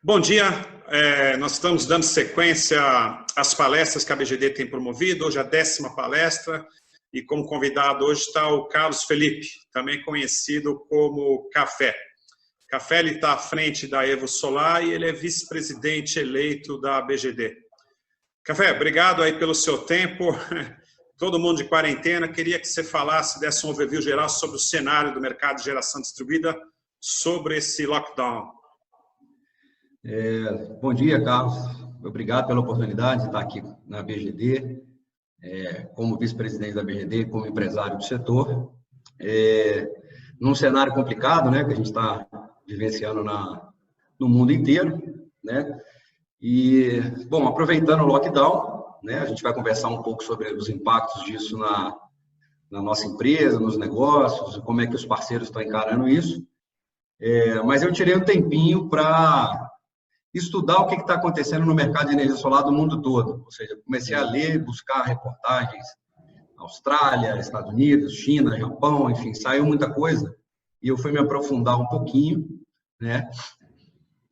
Bom dia, nós estamos dando sequência às palestras que a BGD tem promovido. Hoje é a 10ª palestra e como convidado hoje está o Carlos Felipe, também conhecido como Café. Café está à frente da Evo Solar e ele é vice-presidente eleito da BGD. Café, obrigado aí pelo seu tempo. Todo mundo de quarentena, queria que você falasse, desse um overview geral sobre o cenário do mercado de geração distribuída sobre esse lockdown. Bom dia, Carlos. Obrigado pela oportunidade de estar aqui na BGD, como vice-presidente da BGD, como empresário do setor. Num cenário complicado, né, que a gente está vivenciando no mundo inteiro, né? E, bom, aproveitando o lockdown, né, a gente vai conversar um pouco sobre os impactos disso na nossa empresa, nos negócios, como é que os parceiros estão encarando isso. Mas eu tirei um tempinho para estudar o que está acontecendo no mercado de energia solar do mundo todo. Ou seja, comecei a ler, buscar reportagens, Austrália, Estados Unidos, China, Japão, enfim, saiu muita coisa. E eu fui me aprofundar um pouquinho, né?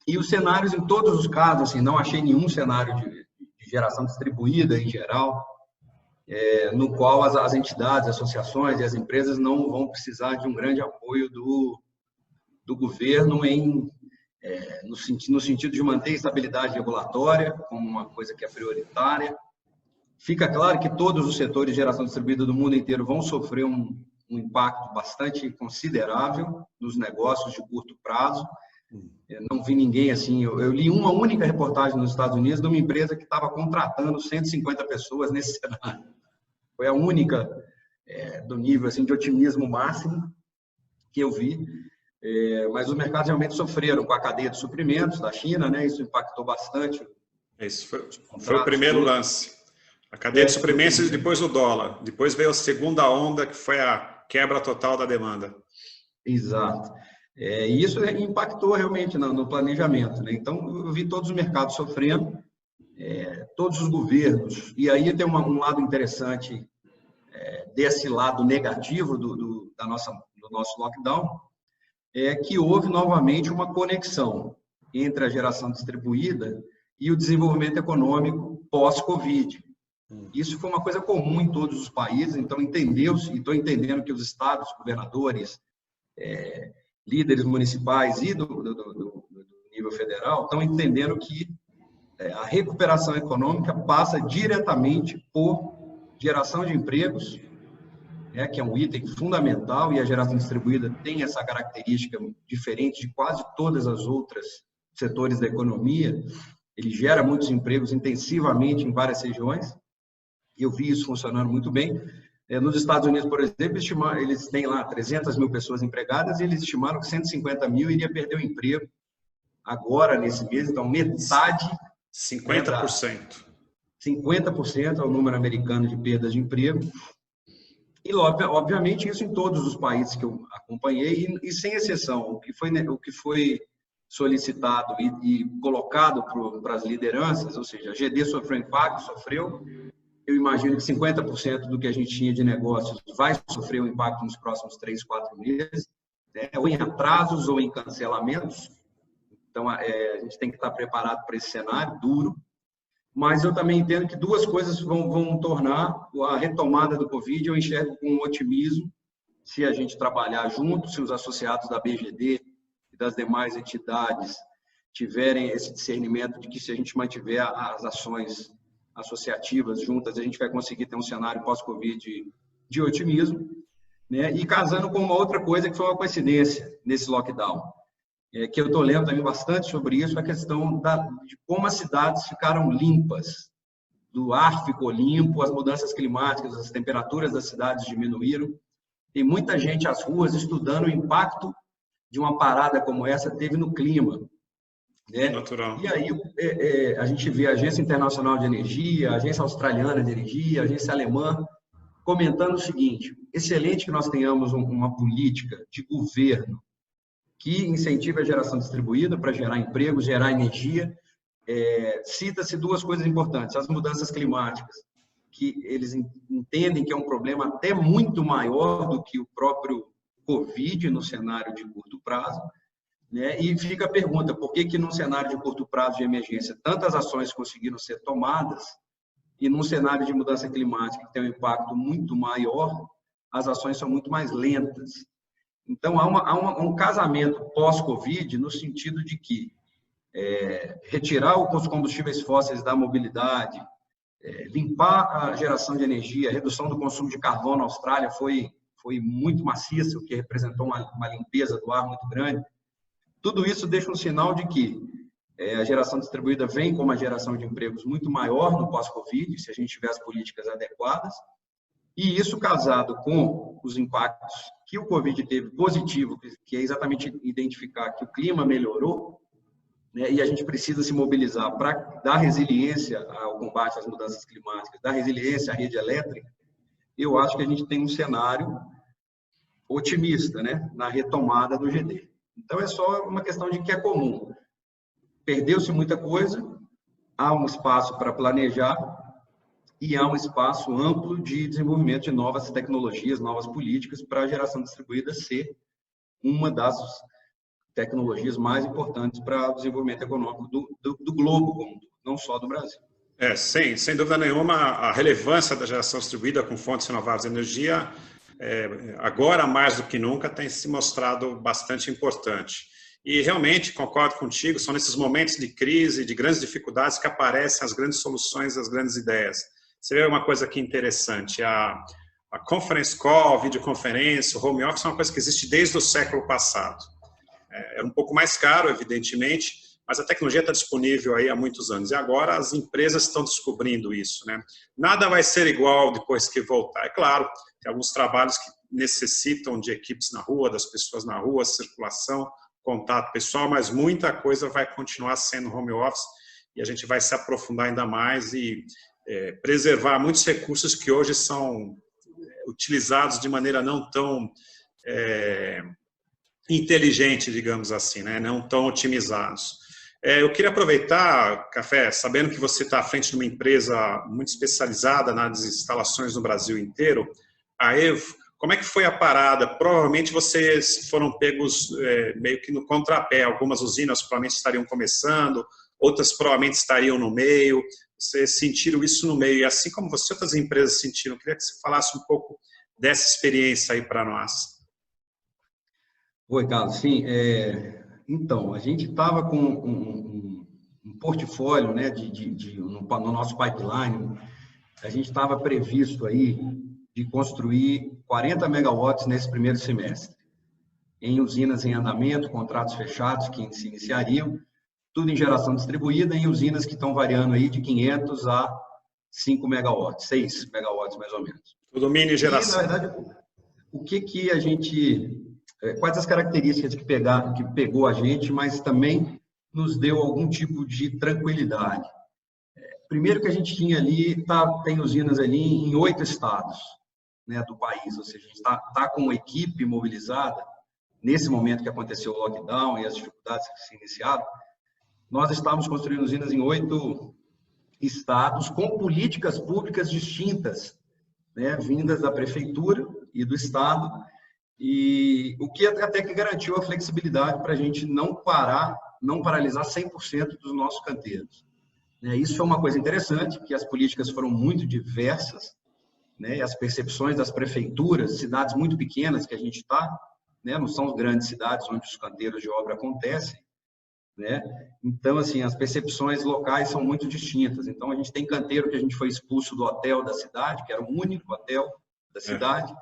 E os cenários, em todos os casos, assim, não achei nenhum cenário de geração distribuída em geral, no qual as entidades, associações e as empresas não vão precisar de um grande apoio do governo no sentido de manter a estabilidade regulatória como uma coisa que é prioritária. Fica claro que todos os setores de geração distribuída do mundo inteiro vão sofrer um impacto bastante considerável nos negócios de curto prazo. Eu não vi ninguém assim. Eu li uma única reportagem nos Estados Unidos de uma empresa que estava contratando 150 pessoas nesse cenário. Foi a única do nível assim, de otimismo máximo que eu vi. Mas os mercados realmente sofreram com a cadeia de suprimentos da China, né? Isso impactou bastante. Esse foi o primeiro lance. A cadeia de suprimentos e depois o dólar. Depois veio a segunda onda, que foi a quebra total da demanda. Exato. E isso impactou realmente no planejamento, né? Então, eu vi todos os mercados sofrendo, todos os governos. E aí tem um lado interessante desse lado negativo do nosso lockdown, que houve novamente uma conexão entre a geração distribuída e o desenvolvimento econômico pós-Covid. Isso foi uma coisa comum em todos os países, então entendeu-se, e estou entendendo que os estados, governadores, líderes municipais e do nível federal estão entendendo que a recuperação econômica passa diretamente por geração de empregos, que é um item fundamental, e a geração distribuída tem essa característica diferente de quase todas as outras setores da economia. Ele gera muitos empregos intensivamente em várias regiões. Eu vi isso funcionando muito bem. Nos Estados Unidos, por exemplo, eles têm lá 300 mil pessoas empregadas e eles estimaram que 150 mil iria perder o emprego agora, nesse mês. Então, metade... 50%. 50% é o número americano de perdas de emprego. E, obviamente, isso em todos os países que eu acompanhei, e sem exceção, o que foi solicitado e colocado para as lideranças, ou seja, a GD sofreu impacto, eu imagino que 50% do que a gente tinha de negócios vai sofrer um impacto nos próximos 3, 4 meses, ou em atrasos ou em cancelamentos. Então, a gente tem que estar preparado para esse cenário duro. Mas eu também entendo que duas coisas vão tornar a retomada do Covid, eu enxergo com otimismo, se a gente trabalhar junto, se os associados da BGD e das demais entidades tiverem esse discernimento de que se a gente mantiver as ações associativas juntas, a gente vai conseguir ter um cenário pós-Covid de otimismo, né? E casando com uma outra coisa que foi uma coincidência nesse lockdown, que eu estou lendo também bastante sobre isso, a questão de como as cidades ficaram limpas, do ar ficou limpo, as mudanças climáticas, as temperaturas das cidades diminuíram. Tem muita gente às ruas estudando o impacto de uma parada como essa teve no clima. Né? Natural. E aí a gente vê a Agência Internacional de Energia, a Agência Australiana de Energia, a Agência Alemã, comentando o seguinte: excelente que nós tenhamos uma política de governo que incentive a geração distribuída para gerar emprego, gerar energia. Cita-se duas coisas importantes: as mudanças climáticas, que eles entendem que é um problema até muito maior do que o próprio Covid no cenário de curto prazo, né? E fica a pergunta, por que num cenário de curto prazo de emergência tantas ações conseguiram ser tomadas e num cenário de mudança climática que tem um impacto muito maior, as ações são muito mais lentas? Então, há um casamento pós-Covid no sentido de que retirar os combustíveis fósseis da mobilidade, limpar a geração de energia, a redução do consumo de carvão na Austrália foi muito maciça, o que representou uma limpeza do ar muito grande. Tudo isso deixa um sinal de que a geração distribuída vem com uma geração de empregos muito maior no pós-Covid, se a gente tiver as políticas adequadas, e isso casado com os impactos que o Covid teve positivo, que é exatamente identificar que o clima melhorou, né, e a gente precisa se mobilizar para dar resiliência ao combate às mudanças climáticas, dar resiliência à rede elétrica. Eu acho que a gente tem um cenário otimista, né, na retomada do GD. Então, é só uma questão de que é comum. Perdeu-se muita coisa, há um espaço para planejar e há um espaço amplo de desenvolvimento de novas tecnologias, novas políticas para a geração distribuída ser uma das tecnologias mais importantes para o desenvolvimento econômico do globo, não só do Brasil. Sem dúvida nenhuma, a relevância da geração distribuída com fontes renováveis de energia, agora mais do que nunca, tem se mostrado bastante importante. E realmente, concordo contigo, são nesses momentos de crise, de grandes dificuldades que aparecem as grandes soluções, as grandes ideias. Você vê uma coisa aqui interessante, a conference call, a videoconferência, o home office é uma coisa que existe desde o século passado. É um pouco mais caro, evidentemente, mas a tecnologia está disponível aí há muitos anos. E agora as empresas estão descobrindo isso, né? Nada vai ser igual depois que voltar. É claro, tem alguns trabalhos que necessitam de equipes na rua, das pessoas na rua, circulação, contato pessoal, mas muita coisa vai continuar sendo home office e a gente vai se aprofundar ainda mais e preservar muitos recursos que hoje são utilizados de maneira não tão inteligente, digamos assim, né? Não tão otimizados. Eu queria aproveitar, Café, sabendo que você está à frente de uma empresa muito especializada nas instalações no Brasil inteiro, a Evo, como é que foi a parada? Provavelmente vocês foram pegos meio que no contrapé. Algumas usinas provavelmente estariam começando, outras provavelmente estariam no meio. Vocês sentiram isso no meio. E assim como você, outras empresas sentiram. Eu queria que você falasse um pouco dessa experiência aí para nós. Oi, Carlos. Sim, então, a gente estava com um portfólio, né, no nosso pipeline, a gente estava previsto aí de construir 40 megawatts nesse primeiro semestre, em usinas em andamento, contratos fechados que se iniciariam, tudo em geração distribuída, em usinas que estão variando aí de 500 a 5 megawatts, 6 megawatts mais ou menos. Tudo mini geração. E, na verdade, o que a gente... Quais as características que pegou a gente, mas também nos deu algum tipo de tranquilidade? Primeiro que a gente tinha ali, tem usinas ali em 8 estados, né, do país, ou seja, a gente está com uma equipe mobilizada, nesse momento que aconteceu o lockdown e as dificuldades que se iniciaram, nós estávamos construindo usinas em 8 estados com políticas públicas distintas, né, vindas da prefeitura e do estado, e o que até que garantiu a flexibilidade para a gente não paralisar 100% dos nossos canteiros. Isso é uma coisa interessante, que as políticas foram muito diversas, né, e as percepções das prefeituras, cidades muito pequenas que a gente está, né, não são grandes cidades onde os canteiros de obra acontecem, né? Então, assim, as percepções locais são muito distintas. Então, a gente tem canteiro que a gente foi expulso do hotel da cidade, que era o único hotel da cidade,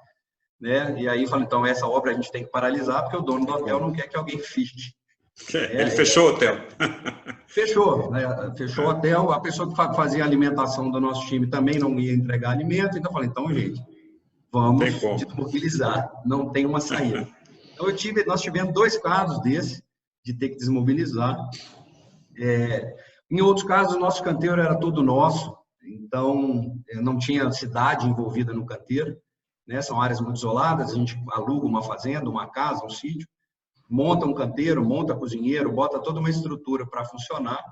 né? E aí fala, então, essa obra a gente tem que paralisar, porque o dono do hotel não quer que alguém fique. Ele fechou o hotel. Fechou, né? Fechou o hotel. A pessoa que fazia a alimentação do nosso time também não ia entregar alimento. Então, eu falei, então, gente, vamos desmobilizar. Não tem uma saída. Então, nós tivemos 2 casos desses, de ter que desmobilizar. Em outros casos, o nosso canteiro era todo nosso. Então, não tinha cidade envolvida no canteiro, né? São áreas muito isoladas. A gente aluga uma fazenda, uma casa, um sítio, monta um canteiro, monta cozinheiro, bota toda uma estrutura para funcionar,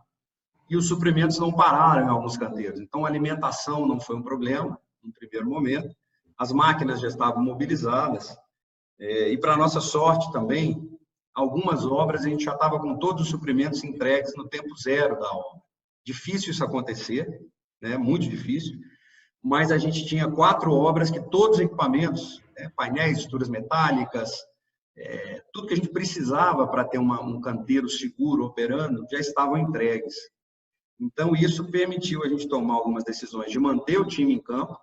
e os suprimentos não pararam em alguns canteiros. Então, a alimentação não foi um problema, no primeiro momento, as máquinas já estavam mobilizadas, e para nossa sorte também, algumas obras a gente já estava com todos os suprimentos entregues no tempo zero da obra. Difícil isso acontecer, né? Muito difícil, mas a gente tinha 4 obras que todos os equipamentos, painéis, estruturas metálicas, tudo que a gente precisava para ter um canteiro seguro operando, já estavam entregues. Então, isso permitiu a gente tomar algumas decisões de manter o time em campo,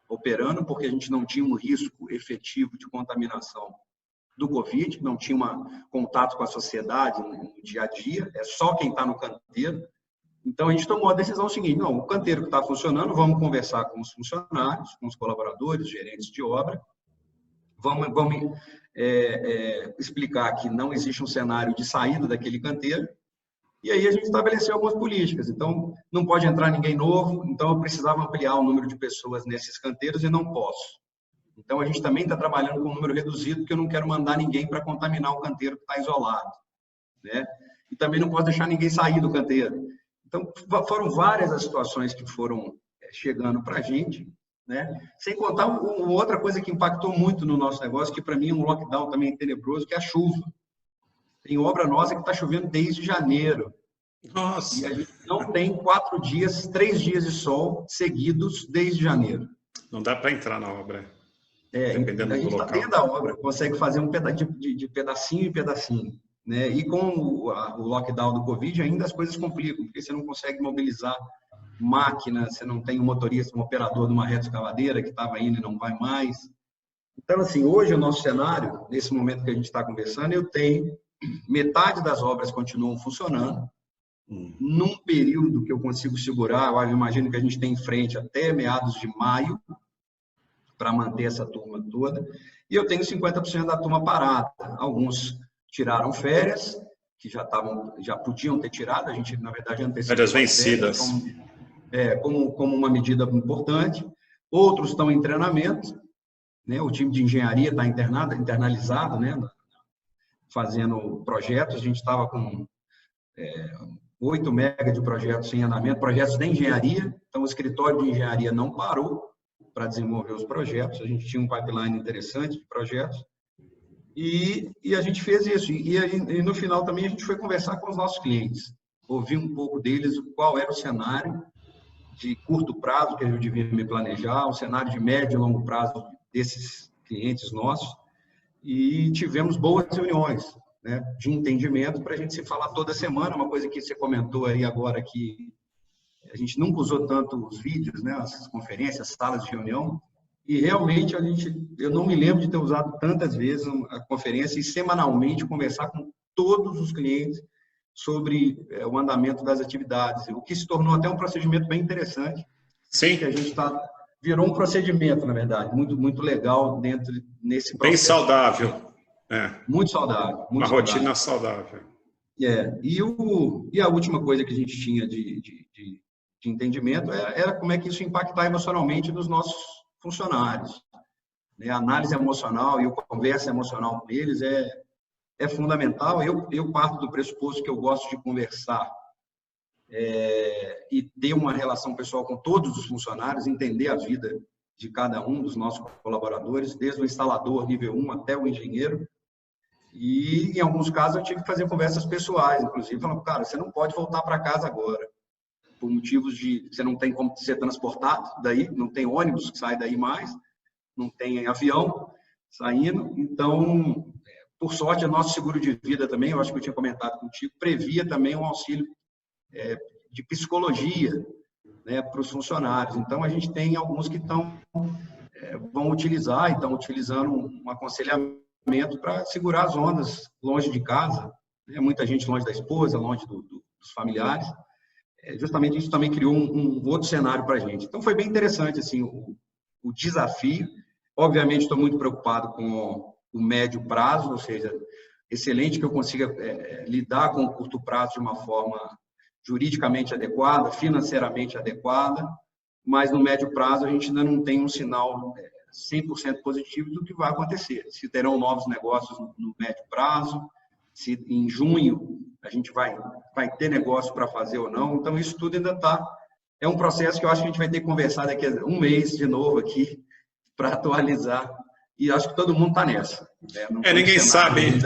operando, porque a gente não tinha um risco efetivo de contaminação do Covid, não tinha contato com a sociedade no dia a dia, é só quem está no canteiro. Então, a gente tomou a decisão seguinte: não, o canteiro que está funcionando, vamos conversar com os funcionários, com os colaboradores, gerentes de obra, vamos explicar que não existe um cenário de saída daquele canteiro, e aí a gente estabeleceu algumas políticas. Então, não pode entrar ninguém novo, então eu precisava ampliar o número de pessoas nesses canteiros e não posso. Então, a gente também está trabalhando com um número reduzido, porque eu não quero mandar ninguém para contaminar o canteiro que está isolado, né? E também não posso deixar ninguém sair do canteiro. Então, foram várias as situações que foram chegando para a gente, né? Sem contar outra coisa que impactou muito no nosso negócio, que para mim é um lockdown também tenebroso, que é a chuva. Tem obra nossa que está chovendo desde janeiro. Nossa! E a gente não tem 4 dias, 3 dias de sol seguidos desde janeiro. Não dá para entrar na obra. Dependendo a gente está dentro da obra, consegue fazer um de pedacinho em pedacinho, né? E com o lockdown do Covid, ainda as coisas complicam, porque você não consegue mobilizar máquina, você não tem um motorista, um operador de uma retroescavadeira que estava indo e não vai mais. Então, assim, hoje o nosso cenário, nesse momento que a gente está conversando, eu tenho metade das obras continuam funcionando, num período que eu consigo segurar, eu imagino que a gente tem em frente até meados de maio, para manter essa turma toda, e eu tenho 50% da turma parada. Alguns tiraram férias, que já podiam ter tirado, a gente, na verdade, antecipou. Férias vencidas. Como uma medida importante. Outros estão em treinamento, né? O time de engenharia está internalizado, né? Fazendo projetos. A gente estava com 8 megas de projetos em andamento, projetos de engenharia. Então, o escritório de engenharia não parou para desenvolver os projetos. A gente tinha um pipeline interessante de projetos. E a gente fez isso. E no final também a gente foi conversar com os nossos clientes, ouvir um pouco deles qual era o cenário de curto prazo que eu devia me planejar, o cenário de médio e longo prazo desses clientes nossos. E tivemos boas reuniões, né, de entendimento para a gente se falar toda semana. Uma coisa que você comentou aí agora, que a gente nunca usou tanto os vídeos, né, as conferências, salas de reunião, e realmente eu não me lembro de ter usado tantas vezes a conferência e semanalmente conversar com todos os clientes sobre o andamento das atividades, o que se tornou até um procedimento bem interessante. Sim. Que a gente virou um procedimento, na verdade, muito legal nesse processo. Bem saudável. Muito saudável. Uma rotina saudável. E a última coisa que a gente tinha de entendimento era como é que isso impactar emocionalmente nos nossos funcionários. A análise emocional e a conversa emocional com eles é fundamental. Eu parto do pressuposto que eu gosto de conversar e ter uma relação pessoal com todos os funcionários, entender a vida de cada um dos nossos colaboradores, desde o instalador nível 1 até o engenheiro. E, em alguns casos, eu tive que fazer conversas pessoais, inclusive, falando: cara, você não pode voltar para casa agora, por motivos de você não tem como ser transportado daí, não tem ônibus que sai daí mais, não tem avião saindo. Então, por sorte, o nosso seguro de vida também, eu acho que eu tinha comentado contigo, previa também um auxílio de psicologia, né, para os funcionários. Então, a gente tem alguns que vão utilizar e estão utilizando um aconselhamento para segurar as ondas longe de casa, né? Muita gente longe da esposa, longe dos familiares. Justamente isso também criou um outro cenário para a gente. Então, foi bem interessante assim, o desafio. Obviamente, estou muito preocupado com o médio prazo, ou seja, excelente que eu consiga lidar com o curto prazo de uma forma juridicamente adequada, financeiramente adequada, mas no médio prazo a gente ainda não tem um sinal 100% positivo do que vai acontecer. Se terão novos negócios no médio prazo, se em junho a gente vai ter negócio para fazer ou não. Então, isso tudo ainda é um processo que eu acho que a gente vai ter que conversar daqui a um mês de novo aqui para atualizar. E acho que todo mundo está nessa. Ninguém sabe.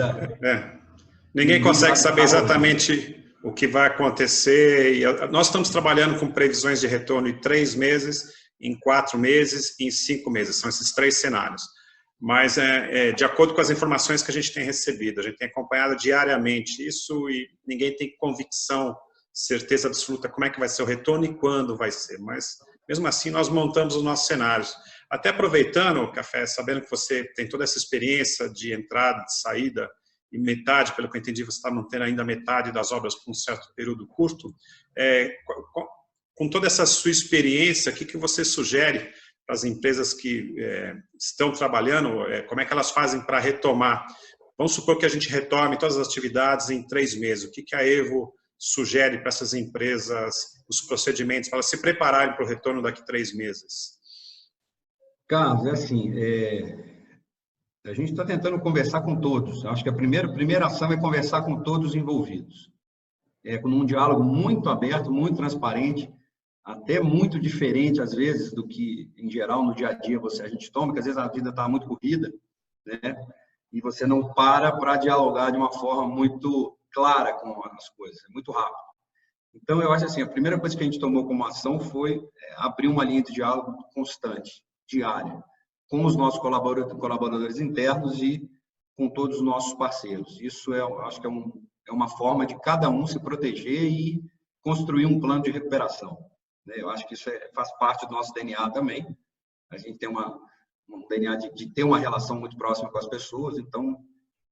Ninguém consegue saber exatamente o que vai acontecer. E nós estamos trabalhando com previsões de retorno em 3 meses, em 4 meses e em 5 meses. São esses 3 cenários. Mas, de acordo com as informações que a gente tem recebido, a gente tem acompanhado diariamente isso e ninguém tem convicção, certeza absoluta como é que vai ser o retorno e quando vai ser. Mas, mesmo assim, nós montamos os nossos cenários. Até aproveitando, Café, sabendo que você tem toda essa experiência de entrada, de saída, e metade, pelo que eu entendi, você está mantendo ainda metade das obras por um certo período curto. Com toda essa sua experiência, o que você sugere para as empresas que estão trabalhando, como é que elas fazem para retomar? Vamos supor que a gente retome todas as atividades em 3 meses. O que a Evo sugere para essas empresas, os procedimentos, para elas se prepararem para o retorno daqui a 3 meses? Carlos, assim, a gente está tentando conversar com todos. Acho que a primeira ação é conversar com todos os envolvidos. Com um diálogo muito aberto, muito transparente, até muito diferente, às vezes, do que, em geral, no dia a dia a gente toma, porque às vezes a vida está muito corrida, né? E você não para dialogar de uma forma muito clara com as coisas, muito rápido. Então, eu acho assim, a primeira coisa que a gente tomou como ação foi abrir uma linha de diálogo constante, diária, com os nossos colaboradores internos e com todos os nossos parceiros. Isso acho que é uma forma de cada um se proteger e construir um plano de recuperação. Eu acho que isso faz parte do nosso DNA também. A gente tem um DNA de ter uma relação muito próxima com as pessoas, então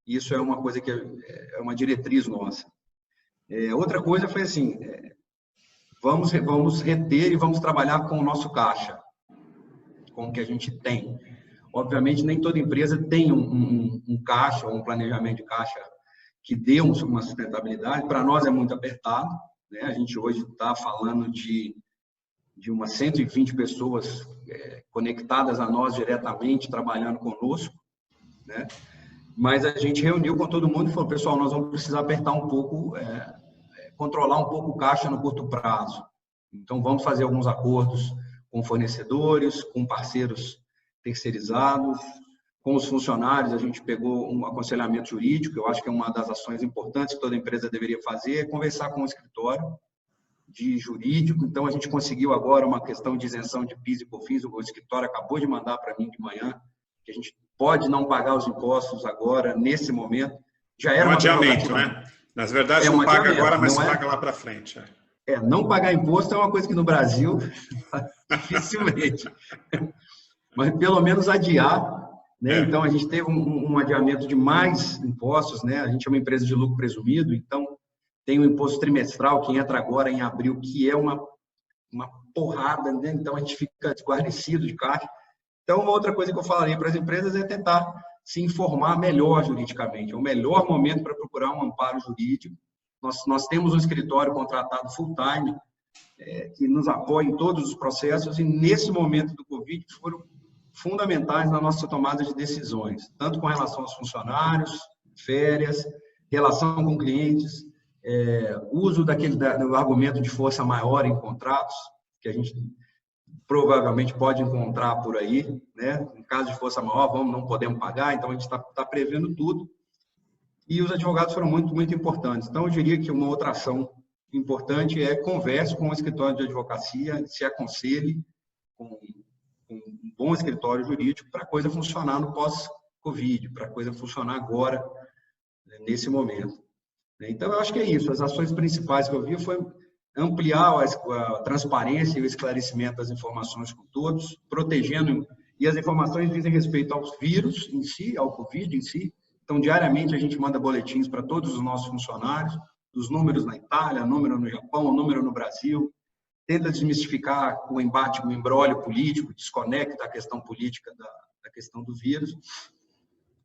isso é uma coisa que é uma diretriz nossa. Outra coisa foi assim, vamos reter e vamos trabalhar com o nosso caixa, com o que a gente tem. Obviamente, nem toda empresa tem um caixa, um planejamento de caixa que dê uma sustentabilidade. Para nós é muito apertado, né? A gente hoje está falando de umas 120 pessoas conectadas a nós diretamente, trabalhando conosco, né? Mas a gente reuniu com todo mundo e falou, pessoal, nós vamos precisar apertar um pouco, controlar um pouco o caixa no curto prazo. Então, vamos fazer alguns acordos com fornecedores, com parceiros terceirizados, com os funcionários. A gente pegou um aconselhamento jurídico, eu acho que é uma das ações importantes que toda empresa deveria fazer, é conversar com o escritório de jurídico. Então, a gente conseguiu agora uma questão de isenção de PIS e COFINS, o escritório acabou de mandar para mim de manhã, que a gente pode não pagar os impostos agora, nesse momento. Já era um adiamento, né? Na verdade, não paga agora, mas paga lá para frente. Não pagar imposto é uma coisa que no Brasil, dificilmente. Mas pelo menos adiar, né? Então, a gente teve um adiamento de mais impostos, né? A gente é uma empresa de lucro presumido, então tem o imposto trimestral que entra agora em abril, que é uma porrada, né? Então a gente fica desguarnecido de caixa. Então, uma outra coisa que eu falaria para as empresas é tentar se informar melhor juridicamente. É o melhor momento para procurar um amparo jurídico. Nós temos um escritório contratado full-time, que nos apoia em todos os processos, e nesse momento do Covid foram fundamentais na nossa tomada de decisões, tanto com relação aos funcionários, férias, relação com clientes, uso do argumento de força maior em contratos, que a gente provavelmente pode encontrar por aí, né? Em caso de força maior, não podemos pagar, então a gente está prevendo tudo. E os advogados foram muito, muito importantes. Então, eu diria que uma outra ação importante é converse com o escritório de advocacia, se aconselhe com um bom escritório jurídico para a coisa funcionar no pós-Covid, para a coisa funcionar agora, nesse momento. Então, eu acho que é isso. As ações principais que eu vi foi ampliar a transparência e o esclarecimento das informações com todos, protegendo, e as informações dizem respeito aos vírus em si, ao Covid em si. Então, diariamente, a gente manda boletins para todos os nossos funcionários, dos números na Itália, número no Japão, número no Brasil, tenta desmistificar o embate, o embrólio político, desconecta a questão política da questão do vírus,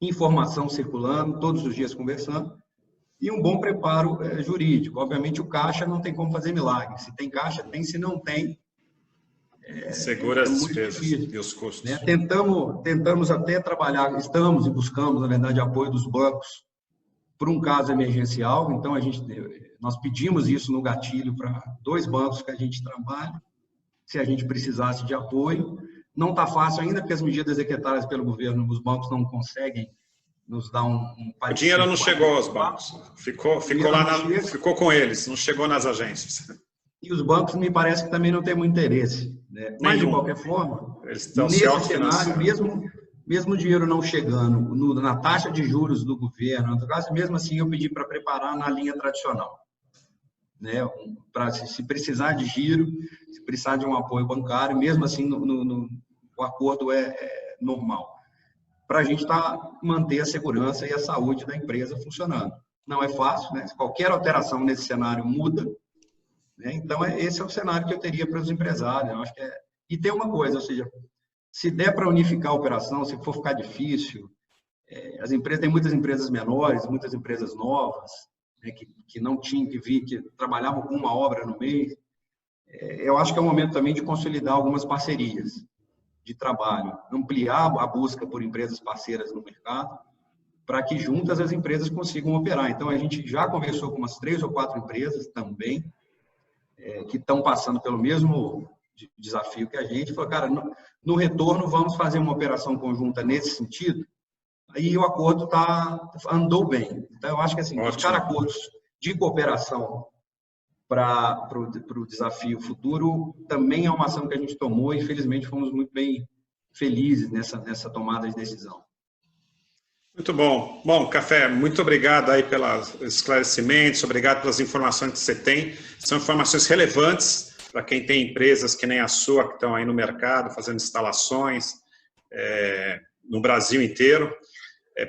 informação circulando, todos os dias conversando, e um bom preparo jurídico. Obviamente, o caixa não tem como fazer milagre. Se tem caixa, tem. Se não tem, segura as despesas e os custos. Né? Tentamos até trabalhar, estamos e buscamos, na verdade, apoio dos bancos para um caso emergencial. Então, nós pedimos isso no gatilho para 2 bancos que a gente trabalha, se a gente precisasse de apoio. Não está fácil ainda, porque as medidas decretadas pelo governo, os bancos não conseguem nos dá um o dinheiro não chegou aos bancos, ficou com eles, não chegou nas agências. E os bancos me parece que também não têm muito interesse, né? Mas, de qualquer forma, nesse cenário, mesmo o dinheiro não chegando na taxa de juros do governo, mesmo assim eu pedi para preparar na linha tradicional, né? Para se precisar de giro, se precisar de um apoio bancário, mesmo assim o acordo é normal, para a gente manter a segurança e a saúde da empresa funcionando. Não é fácil, né? Qualquer alteração nesse cenário muda, né? Então, esse é o cenário que eu teria para os empresários. Eu acho que E tem uma coisa, ou seja, se der para unificar a operação, se for ficar difícil, as empresas, tem muitas empresas menores, muitas empresas novas, né, que não tinham que trabalhavam com uma obra no mês. Eu acho que é o momento também de consolidar algumas parcerias de trabalho, ampliar a busca por empresas parceiras no mercado, para que juntas as empresas consigam operar. Então, a gente já conversou com umas 3 ou 4 empresas também, que estão passando pelo mesmo desafio que a gente. Falou, cara, no retorno vamos fazer uma operação conjunta nesse sentido. Aí o acordo andou bem. Então, eu acho que assim, buscar acordos de cooperação para o desafio futuro também é uma ação que a gente tomou e, infelizmente, fomos muito bem felizes nessa tomada de decisão. Muito bom. Bom, Café, muito obrigado aí pelos esclarecimentos, obrigado pelas informações que você tem. São informações relevantes para quem tem empresas que nem a sua, que estão aí no mercado, fazendo instalações no Brasil inteiro.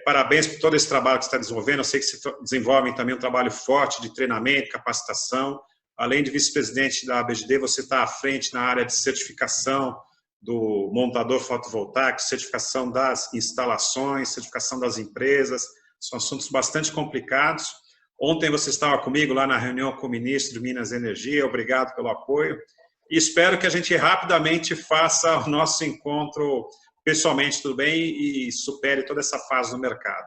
Parabéns por todo esse trabalho que você está desenvolvendo. Eu sei que você desenvolve também um trabalho forte de treinamento, capacitação. Além de vice-presidente da ABGD, você está à frente na área de certificação do montador fotovoltaico, certificação das instalações, certificação das empresas. São assuntos bastante complicados. Ontem você estava comigo lá na reunião com o ministro de Minas e Energia. Obrigado pelo apoio. E espero que a gente rapidamente faça o nosso encontro pessoalmente, tudo bem, e supere toda essa fase do mercado.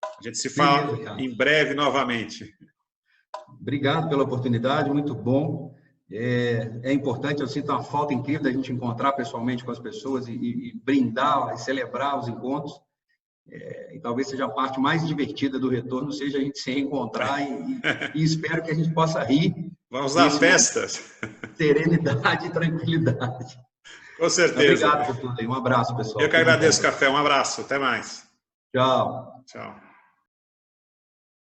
A gente se fala em breve novamente. Obrigado pela oportunidade, muito bom. É importante, eu sinto uma falta incrível da gente encontrar pessoalmente com as pessoas e brindar e celebrar os encontros. E talvez seja a parte mais divertida do retorno, seja a gente se reencontrar e espero que a gente possa rir. Vamos dar festas. Serenidade e tranquilidade. Com certeza. Obrigado por tudo aí. Um abraço, pessoal. Eu que agradeço, Café. Um abraço. Até mais. Tchau. Tchau.